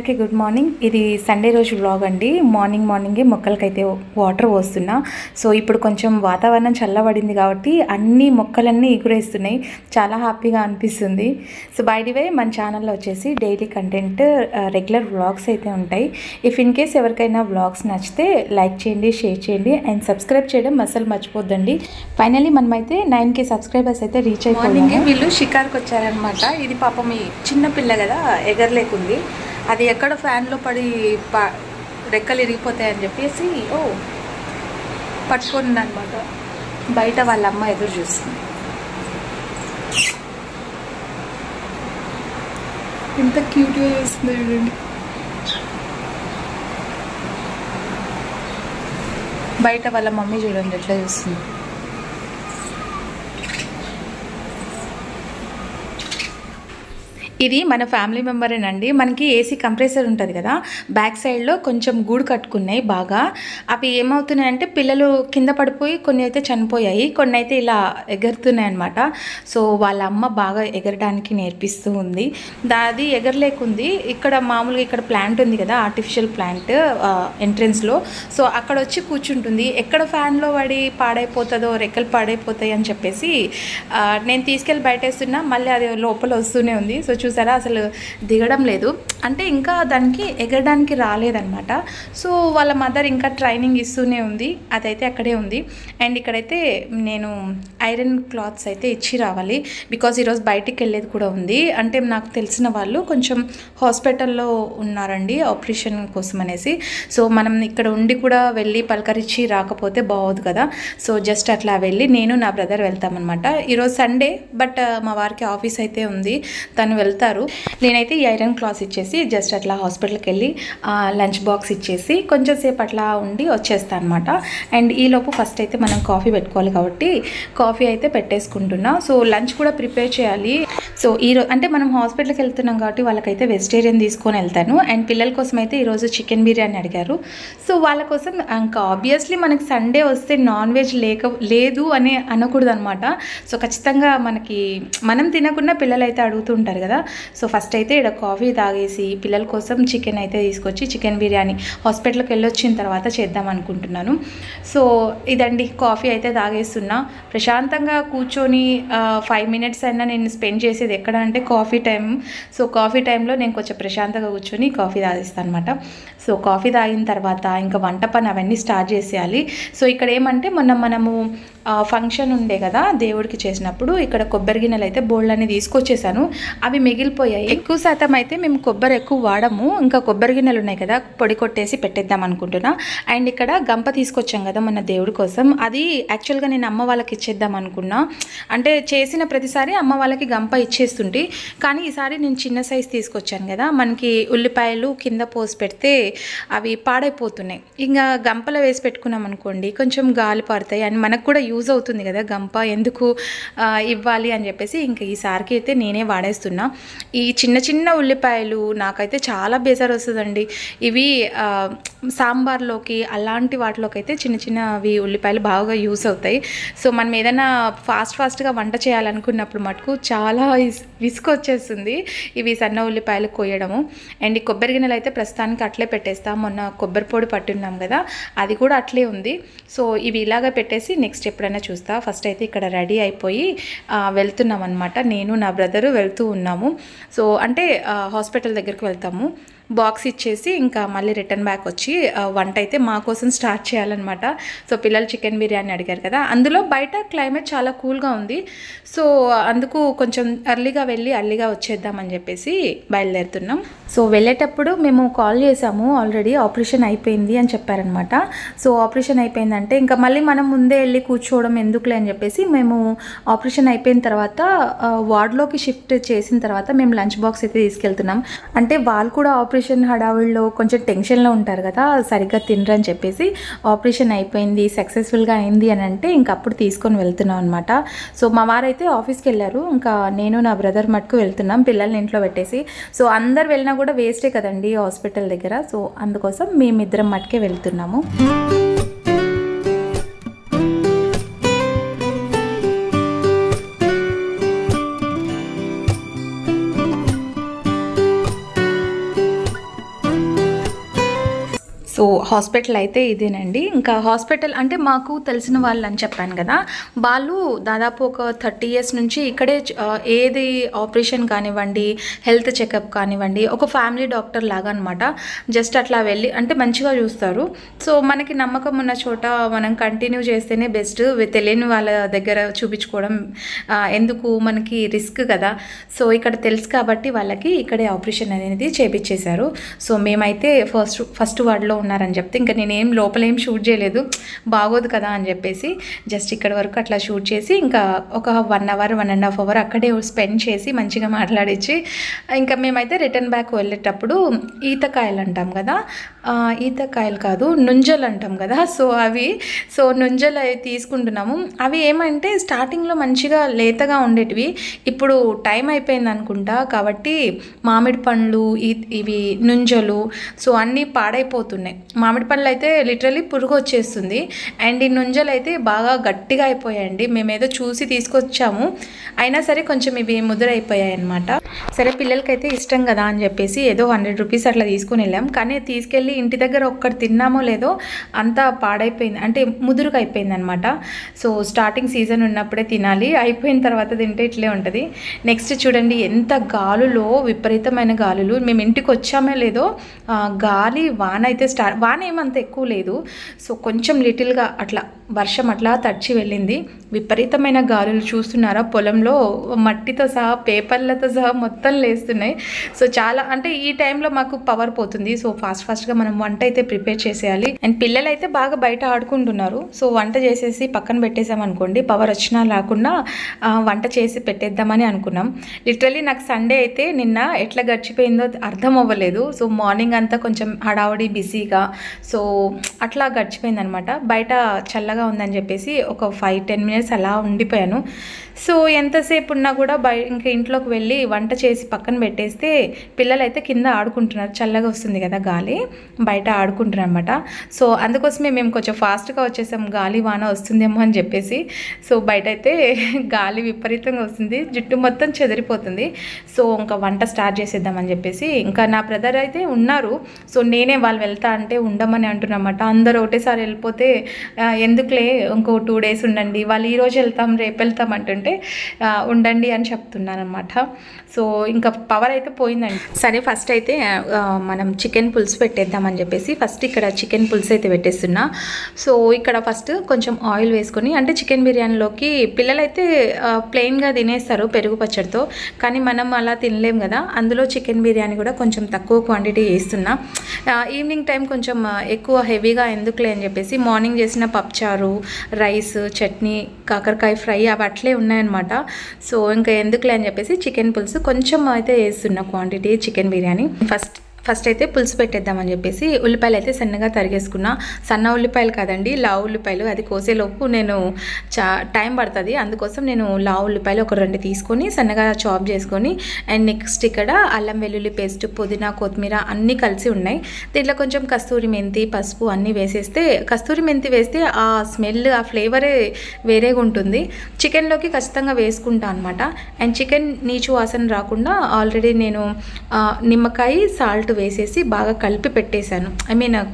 అందరికీ good morning. ఇది Sunday రోజు వ్లాగ్ అండి. మార్నింగే మొక్కలకైతే వాటర్ పోస్తున్నా. సో ఇప్పుడు కొంచెం వాతావరణం చల్లబడింది కాబట్టి అన్ని మొక్కలన్నీ ఎగురేస్తున్నాయి. చాలా హ్యాపీగా అనిపిస్తుంది. సో బై ది వే మన ఛానల్లో వచ్చేసి డైలీ కంటెంట్ రెగ్యులర్ వ్లాగ్స్ అయితే ఉంటాయి. ఇఫ్ ఇన్ కేస్ ఎవరికైనా వ్లాగ్స్ నచ్చితే లైక్ చేయండి, షేర్ చేయండి అండ్ సబ్స్క్రైబ్ చేయడం అసలు మర్చిపోద్దండి. ఫైనల్లీ మనమైతే 9K సబ్స్క్రైబర్స్ అయితే రీచ్ అయిపోయింది. వీళ్ళు షికార్కి వచ్చారనమాట. ఇది పాపం ఈ చిన్న పిల్ల కదా, ఎగరలేకుంది. అది ఎక్కడ ఫ్యాన్లో పడి రెక్కలు ఇరిగిపోతాయని చెప్పేసి పట్టుకొని అనమాట. బయట వాళ్ళ అమ్మ ఎదురు చూస్తుంది. ఎంత క్యూట్గా చూస్తుంది చూడండి. బయట వాళ్ళ మమ్మీ చూడండి ఎట్లా చూస్తుంది. ఇది మన ఫ్యామిలీ మెంబరేనండి. మనకి ఏసీ కంప్రెసర్ ఉంటుంది కదా, బ్యాక్ సైడ్లో కొంచెం గూడు కట్టుకున్నాయి బాగా. అవి ఏమవుతున్నాయంటే పిల్లలు కింద పడిపోయి కొన్ని అయితే చనిపోయాయి, కొన్ని అయితే ఇలా ఎగురుతున్నాయి అనమాట. సో వాళ్ళ అమ్మ బాగా ఎగరడానికి నేర్పిస్తూ ఉంది. అది ఎగరలేకుంది. ఇక్కడ మామూలుగా ఇక్కడ ప్లాంట్ ఉంది కదా, ఆర్టిఫిషియల్ ప్లాంట్ ఎంట్రెన్స్లో. సో అక్కడ వచ్చి కూర్చుంటుంది. ఎక్కడ ఫ్యాన్లో పడి పాడైపోతుందో, రెక్కలు పాడైపోతాయి అని చెప్పేసి నేను తీసుకెళ్ళి బయటేస్తున్నా, మళ్ళీ అది లోపల వస్తూనే ఉంది. సో చూసారా, అసలు దిగడం లేదు. అంటే ఇంకా దానికి ఎగరడానికి రాలేదన్నమాట. సో వాళ్ళ మదర్ ఇంకా ట్రైనింగ్ ఇస్తూనే ఉంది. అదైతే అక్కడే ఉంది. అండ్ ఇక్కడైతే నేను ఐరన్ క్లాత్స్ అయితే ఇచ్చి రావాలి, బికాజ్ ఈరోజు బయటికి వెళ్ళేది కూడా ఉంది. అంటే నాకు తెలిసిన వాళ్ళు కొంచెం హాస్పిటల్లో ఉన్నారండి ఆపరేషన్ కోసం అనేసి. సో మనం ఇక్కడ ఉండి కూడా వెళ్ళి పలకరించి రాకపోతే బాగోదు కదా. సో జస్ట్ అట్లా వెళ్ళి నేను నా బ్రదర్ వెళ్తామన్నమాట. ఈరోజు సండే, బట్ మా వారికి ఆఫీస్ అయితే ఉంది, తను వెళ్తారు. నేనైతే ఈ ఐరన్ క్లాత్ ఇచ్చేసి జస్ట్ అట్లా హాస్పిటల్కి వెళ్ళి లంచ్ బాక్స్ ఇచ్చేసి కొంచెం సేపు అట్లా ఉండి వచ్చేస్తాను అనమాట. అండ్ ఈలోపు ఫస్ట్ అయితే మనం కాఫీ పెట్టుకోవాలి కాబట్టి కాఫీ అయితే పెట్టేసుకుంటున్నా. సో లంచ్ కూడా ప్రిపేర్ చేయాలి. సో ఈరోజు అంటే మనం హాస్పిటల్కి వెళ్తున్నాం కాబట్టి వాళ్ళకైతే వెజిటేరియన్ తీసుకొని వెళ్తాను. అండ్ పిల్లల కోసం అయితే ఈరోజు చికెన్ బిర్యానీ అడిగారు. సో వాళ్ళ కోసం ఇంకా ఆబ్వియస్లీ మనకి సండే వస్తే నాన్ వెజ్ లేదు అని అనకూడదు అనమాట. సో ఖచ్చితంగా మనం తినకుండా పిల్లలు అయితే అడుగుతుంటారు కదా. సో ఫస్ట్ అయితే ఇక్కడ కాఫీ తాగేసి పిల్లల కోసం చికెన్ అయితే తీసుకొచ్చి చికెన్ బిర్యానీ హాస్పిటల్కి వెళ్ళొచ్చిన తర్వాత చేద్దాం అనుకుంటున్నాను. సో ఇదండి, కాఫీ అయితే తాగేస్తున్నా. ప్రశాంతంగా కూర్చొని 5 minutes అయినా నేను స్పెండ్ చేసేది ఎక్కడ అంటే కాఫీ టైం. సో కాఫీ టైంలో నేను కొంచెం ప్రశాంతంగా కూర్చొని కాఫీ తాగిస్తాను అనమాట. సో కాఫీ తాగిన తర్వాత ఇంకా వంట పని అవన్నీ స్టార్ట్ చేసేయాలి. సో ఇక్కడ ఏమంటే మనము ఫంక్షన్ ఉండే కదా దేవుడికి చేసినప్పుడు, ఇక్కడ కొబ్బరి గిన్నెలు అయితే బోల్డ్ని తీసుకొచ్చేసాను. అవి మిగిలిపోయాయి. ఎక్కువ శాతం అయితే మేము కొబ్బరి ఎక్కువ వాడము. ఇంకా కొబ్బరి గిన్నెలు ఉన్నాయి కదా, పొడి కొట్టేసి పెట్టేద్దాం అనుకుంటున్నా. అండ్ ఇక్కడ గంప తీసుకొచ్చాం కదా మన దేవుడి కోసం, అది యాక్చువల్గా నేను అమ్మ వాళ్ళకి ఇచ్చేద్దాం అనుకున్నా. అంటే చేసిన ప్రతిసారి అమ్మ వాళ్ళకి గంప ఇచ్చేస్తుంటే, కానీ ఈసారి నేను చిన్న సైజు తీసుకొచ్చాను కదా, మనకి ఉల్లిపాయలు కింద పోసి పెడితే అవి పాడైపోతున్నాయి. ఇంకా గంపలో వేసి పెట్టుకున్నాం అనుకోండి కొంచెం గాలి పడతాయి అని మనకు కూడా యూజ్ అవుతుంది కదా గంప, ఎందుకు ఇవ్వాలి అని చెప్పేసి ఇంకా ఈసారికి అయితే నేనే వాడేస్తున్నా. ఈ చిన్న ఉల్లిపాయలు నాకైతే చాలా బేజారు వస్తుందండి. ఇవి సాంబార్లోకి అలాంటి వాటిలోకి అయితే చిన్నవి ఉల్లిపాయలు బాగా యూస్ అవుతాయి. సో మనం ఏదైనా ఫాస్ట్గా వంట చేయాలనుకున్నప్పుడు మటుకు చాలా విసుగు వచ్చేస్తుంది ఇవి సన్న ఉల్లిపాయలు కొయ్యడము. అండ్ ఈ కొబ్బరి గిన్నెలు అయితే ప్రస్తుతానికి అట్లే పెట్టేస్తాం. మొన్న కొబ్బరి పొడి పట్టున్నాం కదా, అది కూడా అట్లే ఉంది. సో ఇవి ఇలాగ పెట్టేసి నెక్స్ట్ ఎప్పుడైనా చూస్తా. ఫస్ట్ అయితే ఇక్కడ రెడీ అయిపోయి వెళ్తున్నాం అనమాట. నేను నా బ్రదరు వెళ్తూ ఉన్నాము. సో అంటే హాస్పిటల్ దగ్గరికి వెళ్తాము. బాక్స్ ఇచ్చేసి ఇంకా మళ్ళీ రిటర్న్ బ్యాక్ వచ్చి వంట అయితే మా కోసం స్టార్ట్ చేయాలన్నమాట. సో పిల్లలు చికెన్ బిర్యానీ అడిగారు కదా, అందులో బయట క్లైమేట్ చాలా కూల్గా ఉంది. సో అందుకు కొంచెం అర్లీగా వెళ్ళి అర్లీగా వచ్చేద్దామని చెప్పేసి బయలుదేరుతున్నాం. సో వెళ్ళేటప్పుడు మేము కాల్ చేసాము, ఆల్రెడీ ఆపరేషన్ అయిపోయింది అని చెప్పారనమాట. సో ఆపరేషన్ అయిపోయిందంటే ఇంకా మళ్ళీ మనం ముందే వెళ్ళి కూర్చోవడం ఎందుకులే అని చెప్పేసి మేము ఆపరేషన్ అయిపోయిన తర్వాత వార్డ్లోకి షిఫ్ట్ చేసిన తర్వాత మేము లంచ్ బాక్స్ అయితే తీసుకెళ్తున్నాం. అంటే వాళ్ళు కూడా ఆపరేషన్ హడావుల్లో కొంచెం టెన్షన్లో ఉంటారు కదా, సరిగ్గా తినరని చెప్పేసి ఆపరేషన్ అయిపోయింది, సక్సెస్ఫుల్గా అయింది అని అంటే ఇంక అప్పుడు తీసుకొని వెళ్తున్నాం అనమాట. సో మా వారైతే ఆఫీస్కి వెళ్ళారు, ఇంకా నేను నా బ్రదర్ మటుకు వెళ్తున్నాం పిల్లల్ని ఇంట్లో పెట్టేసి. సో అందరు వెళ్ళినా కూడా వేస్టే కదండి హాస్పిటల్ దగ్గర. సో అందుకోసం మేమిద్దరం మటుకే వెళ్తున్నాము. సో హాస్పిటల్ అయితే ఇదేనండి. ఇంకా హాస్పిటల్ అంటే మాకు తెలిసిన వాళ్ళు అని చెప్పాను కదా, వాళ్ళు దాదాపు ఒక 30 years నుంచి ఇక్కడే ఏది ఆపరేషన్ కానివ్వండి, హెల్త్ చెకప్ కానివ్వండి, ఒక ఫ్యామిలీ డాక్టర్ లాగా అనమాట. జస్ట్ అట్లా వెళ్ళి అంటే మంచిగా చూస్తారు. సో మనకి నమ్మకం ఉన్న చోట మనం కంటిన్యూ చేస్తేనే బెస్ట్. తెలియని వాళ్ళ దగ్గర చూపించుకోవడం ఎందుకు, మనకి రిస్క్ కదా. సో ఇక్కడ తెలుసు కాబట్టి వాళ్ళకి ఇక్కడే ఆపరేషన్ అనేది చేపించేశారు. సో మేమైతే ఫస్ట్ వార్డులో ఉన్నారని చెప్తే ఇంకా నేనేం లోపలేం షూట్ చేయలేదు, బాగోదు కదా అని చెప్పేసి జస్ట్ ఇక్కడ వరకు అట్లా షూట్ చేసి ఇంకా ఒక 1 hour 1.5 hour అక్కడే స్పెండ్ చేసి మంచిగా మాట్లాడించి ఇంకా మేమైతే రిటర్న్ బ్యాక్ వెళ్ళేటప్పుడు ఈతకాయలు అంటాం కదా, ఈతకాయలు కాదు నుంజలు అంటాం కదా, సో నుంజలు అవి తీసుకుంటున్నాము. అవి ఏమంటే స్టార్టింగ్లో మంచిగా లేతగా ఉండేటివి, ఇప్పుడు టైం అయిపోయింది అనుకుంటా కాబట్టి మామిడి పండ్లు ఇవి నుంజలు సో అన్నీ పాడైపోతున్నాయి. మామిడి పండ్లు అయితే లిటరలీ పురుగు వచ్చేస్తుంది, అండ్ ఈ నుంజలు అయితే బాగా గట్టిగా అయిపోయాయండి. మేమేదో చూసి తీసుకొచ్చాము, అయినా సరే కొంచెం ఇవి ముదురైపోయాయి అనమాట. సరే పిల్లలకైతే ఇష్టం కదా అని చెప్పేసి ఏదో 100 rupees అట్లా తీసుకుని వెళ్ళాం. కానీ తీసుకెళ్ళి ఇంటి దగ్గర ఒక్కటి తిన్నామో లేదో అంతా పాడైపోయింది, అంటే ముదురుగా అయిపోయింది అనమాట. సో స్టార్టింగ్ సీజన్ ఉన్నప్పుడే తినాలి, అయిపోయిన తర్వాత తింటే ఇట్లే ఉంటుంది. నెక్స్ట్ చూడండి ఎంత గాలులో, విపరీతమైన గాలులు. మేము ఇంటికి వచ్చామో లేదో గాలి వాన అయితే వాన ఏమంత ఎక్కువ లేదు, సో కొంచెం లిటిల్గా అట్లా వర్షం అట్లా తడిచి వెళ్ళింది. విపరీతమైన గాలులు చూస్తున్నారా, పొలంలో మట్టితో సహా పేపర్లతో సహా మొత్తం లేస్తున్నాయి. సో చాలా అంటే ఈ టైంలో మాకు పవర్ పోతుంది. సో ఫాస్ట్గా మనం వంట అయితే ప్రిపేర్ చేసేయాలి. అండ్ పిల్లలు అయితే బాగా బయట ఆడుకుంటున్నారు. సో వంట చేసేసి పక్కన పెట్టేసామనుకోండి, పవర్ వచ్చినా రాకుండా వంట చేసి పెట్టేద్దామని అనుకున్నాం. లిటరలీ నాకు సండే అయితే నిన్న ఎట్లా గడిచిపోయిందో అర్థం అవ్వలేదు. సో మార్నింగ్ అంతా కొంచెం హడావుడి బిజీగా సో అట్లా గడిచిపోయింది అనమాట. బయట చల్లగా ఉందని చెప్పేసి ఒక 5-10 minutes అలా ఉండిపోయాను. సో ఎంతసేపు ఉన్నా కూడా ఇంకా ఇంట్లోకి వెళ్ళి వంట చేసి పక్కన పెట్టేస్తే పిల్లలు అయితే కింద ఆడుకుంటున్నారు, చల్లగా వస్తుంది కదా గాలి, బయట ఆడుకుంటున్నారు అనమాట. సో అందుకోసమే మేము కొంచెం ఫాస్ట్గా వచ్చేసాం, గాలి వాన వస్తుందేమో అని చెప్పేసి. సో బయట అయితే గాలి విపరీతంగా వస్తుంది, జుట్టు మొత్తం చెదిరిపోతుంది. సో ఇంకా వంట స్టార్ట్ చేసేద్దామని చెప్పేసి ఇంకా నా బ్రదర్ అయితే ఉన్నారు. సో నేనే వాళ్ళు వెళ్తా అంటే ఉండమని అంటున్నమాట. అందరూ ఒకటేసారి వెళ్ళిపోతే ఎందుకులే ఇంకో 2 days ఉండండి, వాళ్ళు ఈరోజు వెళ్తాం రేపు వెళ్తాం అంటుంటే ఉండండి అని చెప్తున్నాను అనమాట. సో ఇంకా పవర్ అయితే పోయిందండి. సరే ఫస్ట్ అయితే మనం చికెన్ పులుసు పెట్టేద్దామని చెప్పేసి ఫస్ట్ ఇక్కడ చికెన్ పులుసు అయితే పెట్టేస్తున్నా. సో ఇక్కడ ఫస్ట్ కొంచెం ఆయిల్ వేసుకొని, అంటే చికెన్ బిర్యానీలోకి పిల్లలైతే ప్లెయిన్గా తినేస్తారు పెరుగు పచ్చడితో, కానీ మనం అలా తినలేం కదా, అందులో చికెన్ బిర్యానీ కూడా కొంచెం తక్కువ క్వాంటిటీ వేస్తున్నా. ఈవినింగ్ టైం కొంచెం ఎక్కువ హెవీగా ఎందుకులే అని చెప్పేసి మార్నింగ్ చేసిన పప్పుచారు, రైస్, చట్నీ, కాకరకాయ ఫ్రై అవి అట్లే ఉన్నాయన్నమాట. సో ఇంకా ఎందుకులే అని చెప్పేసి చికెన్ పులుసు కొంచెం అయితే వేస్తున్నా క్వాంటిటీ చికెన్ బిర్యానీ. ఫస్ట్ అయితే పులుసు పెట్టేద్దామని చెప్పేసి ఉల్లిపాయలు అయితే సన్నగా తరిగేసుకున్నా. సన్న ఉల్లిపాయలు కాదండి, లావు ఉల్లిపాయలు. అది కోసేలోపు నేను టైం పడుతుంది, అందుకోసం నేను లావు ఉల్లిపాయలు ఒక 2 తీసుకొని సన్నగా చాప్ చేసుకొని, అండ్ నెక్స్ట్ ఇక్కడ అల్లం వెల్లుల్లి పేస్ట్, పుదీనా, కొత్తిమీర అన్నీ కలిసి ఉన్నాయి. దీంట్లో కొంచెం కస్తూరి మెంతి, పసుపు అన్నీ వేసేస్తే, కస్తూరి మెంతి వేస్తే ఆ స్మెల్, ఆ ఫ్లేవరే వేరేగా ఉంటుంది. చికెన్లోకి ఖచ్చితంగా వేసుకుంటా అనమాట. అండ్ చికెన్ నీచు వాసన రాకుండా ఆల్రెడీ నేను నిమ్మకాయ, సాల్ట్ వేసేసి బాగా కలిపి పెట్టేశాను,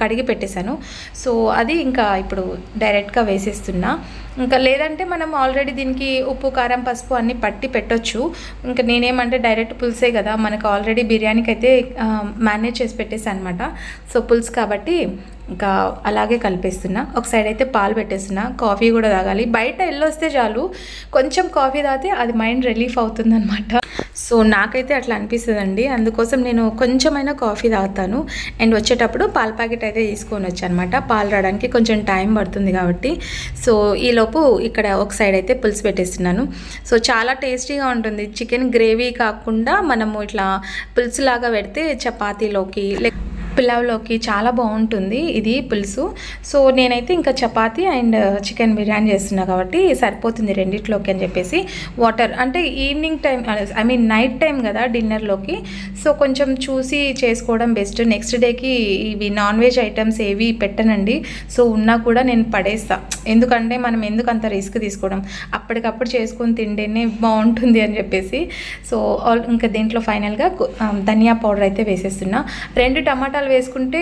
కడిగి పెట్టేశాను. సో అది ఇంకా ఇప్పుడు డైరెక్ట్గా వేసేస్తున్నా. ఇంకా లేదంటే మనం ఆల్రెడీ దీనికి ఉప్పు, కారం, పసుపు అన్నీ పట్టి పెట్టొచ్చు. ఇంకా నేనేమంటే డైరెక్ట్ పులుసే కదా, మనకు ఆల్రెడీ బిర్యానీకి అయితే మేనేజ్ చేసి పెట్టేసాను అనమాట. సో పులుసు కాబట్టి ఇంకా అలాగే కలిపేస్తున్నా. ఒక సైడ్ అయితే పాలు పెట్టేస్తున్నా, కాఫీ కూడా తాగాలి. బయట వెళ్ళొస్తే చాలు కొంచెం కాఫీ తాగితే అది మైండ్ రిలీఫ్ అవుతుందన్నమాట. సో నాకైతే అట్లా అనిపిస్తుందండి, అందుకోసం నేను కొంచెమైనా కాఫీ తాగుతాను. అండ్ వచ్చేటప్పుడు పాల ప్యాకెట్ అయితే తీసుకొని వచ్చాను అనమాట, పాలు రావడానికి కొంచెం టైం పడుతుంది కాబట్టి. సో ఈలోపు ఇక్కడ ఒక సైడ్ అయితే పులుసు పెట్టేస్తున్నాను. సో చాలా టేస్టీగా ఉంటుంది. చికెన్ గ్రేవీ కాకుండా మనము ఇట్లా పులుసులాగా పెడితే చపాతీలోకి పులావ్లోకి చాలా బాగుంటుంది ఇది పులుసు. సో నేనైతే ఇంకా చపాతీ అండ్ చికెన్ బిర్యానీ చేస్తున్నా కాబట్టి సరిపోతుంది రెండిట్లోకి అని చెప్పేసి వాటర్, అంటే ఈవినింగ్ టైం నైట్ టైం కదా డిన్నర్లోకి, సో కొంచెం చూసి చేసుకోవడం బెస్ట్. నెక్స్ట్ డేకి ఇవి నాన్ వెజ్ ఐటమ్స్ ఏవి పెట్టనండి. సో ఉన్నా కూడా నేను పడేస్తా, ఎందుకంటే మనం ఎందుకు అంత రిస్క్ తీసుకోవడం, అప్పటికప్పుడు చేసుకొని తింటేనే బాగుంటుంది అని చెప్పేసి. సో ఇంకా దీంట్లో ఫైనల్గా ధనియా పౌడర్ అయితే వేసేస్తున్నా. 2 టమాటాలు టమాటాలు వేసుకుంటే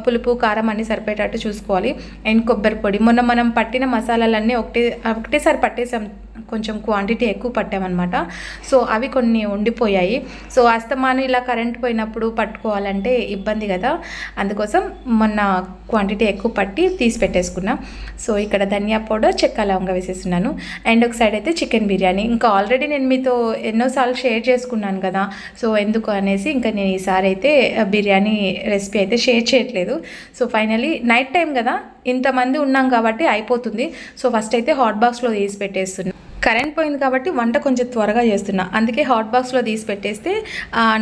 పులుపు కారం అన్నీ సరిపోయేటట్టు చూసుకోవాలి. అండ్ కొబ్బరి పొడి, మొన్న మనం పట్టిన మసాలాలన్నీ ఒకటేసారి పట్టేసాం, కొంచెం క్వాంటిటీ ఎక్కువ పట్టామన్నమాట. సో అవి కొన్ని ఉండిపోయాయి. సో అస్తమాను ఇలా కరెంట్ పోయినప్పుడు పట్టుకోవాలంటే ఇబ్బంది కదా, అందుకోసం మొన్న క్వాంటిటీ ఎక్కువ పట్టి తీసి పెట్టేసుకున్నా. సో ఇక్కడ ధనియా పౌడర్, చెక్క లవంగా వేసేస్తున్నాను. అండ్ ఒక సైడ్ అయితే చికెన్ బిర్యానీ. ఇంకా ఆల్రెడీ నేను మీతో ఎన్నోసార్లు షేర్ చేసుకున్నాను కదా, సో ఎందుకు అనేసి ఇంకా నేను ఈసారి అయితే బిర్యానీ రెసిపీ అయితే షేర్ చేయట్లేదు. సో ఫైనలీ నైట్ టైం కదా, ఇంతమంది ఉన్నాం కాబట్టి అయిపోతుంది. సో ఫస్ట్ అయితే హాట్ బాక్స్లో తీసి పెట్టేస్తున్నాను. కరెంట్ పోయింది కాబట్టి వంట కొంచెం త్వరగా చేస్తున్నా, అందుకే హాట్ బాక్స్లో తీసి పెట్టేస్తే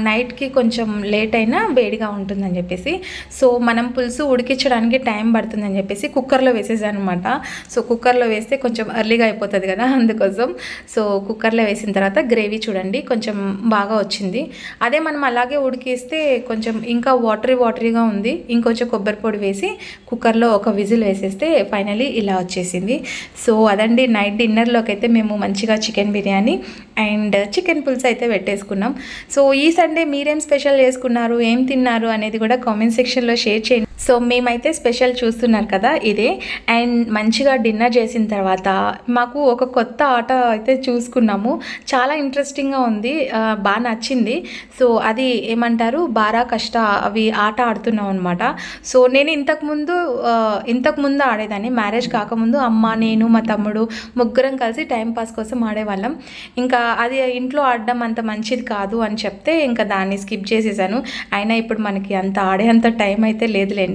నైట్కి కొంచెం లేట్ అయినా వేడిగా ఉంటుందని చెప్పేసి. సో మనం పులుసు ఉడికించడానికి టైం పడుతుందని చెప్పేసి కుక్కర్లో వేసేసాను అనమాట. సో కుక్కర్లో వేస్తే కొంచెం ఎర్లీగా అయిపోతుంది కదా, అందుకోసం. సో కుక్కర్లో వేసిన తర్వాత గ్రేవీ చూడండి కొంచెం బాగా వచ్చింది. అదే మనం అలాగే ఉడికిస్తే కొంచెం ఇంకా వాటరీగా ఉంది. ఇంకొంచెం కొబ్బరి పొడి వేసి కుక్కర్లో ఒక విజిల్ వేసేస్తే ఫైనలీ ఇలా వచ్చేసింది. సో అదండి నైట్ డిన్నర్లోకి అయితే మేము మంచిగా చికెన్ బిర్యానీ అండ్ చికెన్ పులుసు అయితే పెట్టేసుకున్నాం. సో ఈ సండే మీరేం స్పెషల్ చేసుకున్నారు, ఏం తిన్నారు అనేది కూడా కామెంట్ సెక్షన్లో షేర్ చేయండి. సో మేమైతే స్పెషల్ చూస్తున్నారు కదా ఇదే. అండ్ మంచిగా డిన్నర్ చేసిన తర్వాత మాకు ఒక కొత్త ఆట అయితే చూసుకున్నాము, చాలా ఇంట్రెస్టింగ్గా ఉంది, బాగా నచ్చింది. సో అది ఏమంటారు, బారా కష్ట అవి ఆట ఆడుతున్నాం అనమాట. సో నేను ఇంతకుముందు ఆడేదాన్ని, మ్యారేజ్ కాకముందు అమ్మ, నేను, మా తమ్ముడు ముగ్గురం కలిసి టైంపాస్ కోసం ఆడేవాళ్ళం. ఇంకా అది ఇంట్లో ఆడడం అంత మంచిది కాదు అని చెప్తే ఇంకా దాన్ని స్కిప్ చేసేసాను. అయినా ఇప్పుడు మనకి అంత ఆడేంత టైం అయితే లేదులేండి.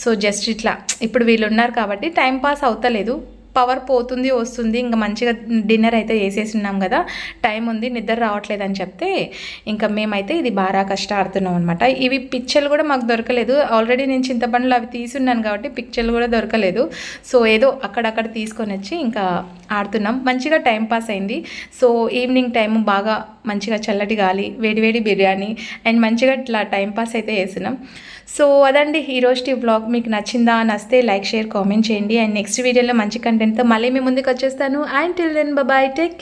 సో జస్ట్ ఇట్లా ఇప్పుడు వీళ్ళు ఉన్నారు కాబట్టి టైం పాస్ అవుతలేదు, పవర్ పోతుంది వస్తుంది, ఇంకా మంచిగా డిన్నర్ అయితే చేసేసిన్నాం కదా, టైం ఉంది, నిద్ర రావట్లేదు అని చెప్తే ఇంకా మేమైతే ఇది బాగా ఆడుతున్నాం అనమాట. ఇవి పిక్చర్లు కూడా మాకు దొరకలేదు, ఆల్రెడీ నేను చింతపండులో అవి తీసున్నాను కాబట్టి పిక్చర్లు కూడా దొరకలేదు. సో ఏదో అక్కడక్కడ తీసుకొని వచ్చి ఇంకా ఆడుతున్నాం, మంచిగా టైం పాస్ అయింది. సో ఈవినింగ్ టైం బాగా మంచిగా చల్లటి గాలి, వేడివేడి బిర్యానీ అండ్ మంచిగా ఇట్లా టైంపాస్ అయితే చేస్తున్నాం. సో అదండి ఈరోజు ఈ వ్లాగ్. మీకు నచ్చితే లైక్, షేర్, కామెంట్ చేయండి. అండ్ నెక్స్ట్ వీడియోలో మంచి కంటెంట్తో మళ్ళీ మీ ముందుకు వచ్చేస్తాను. And till then bye, take care.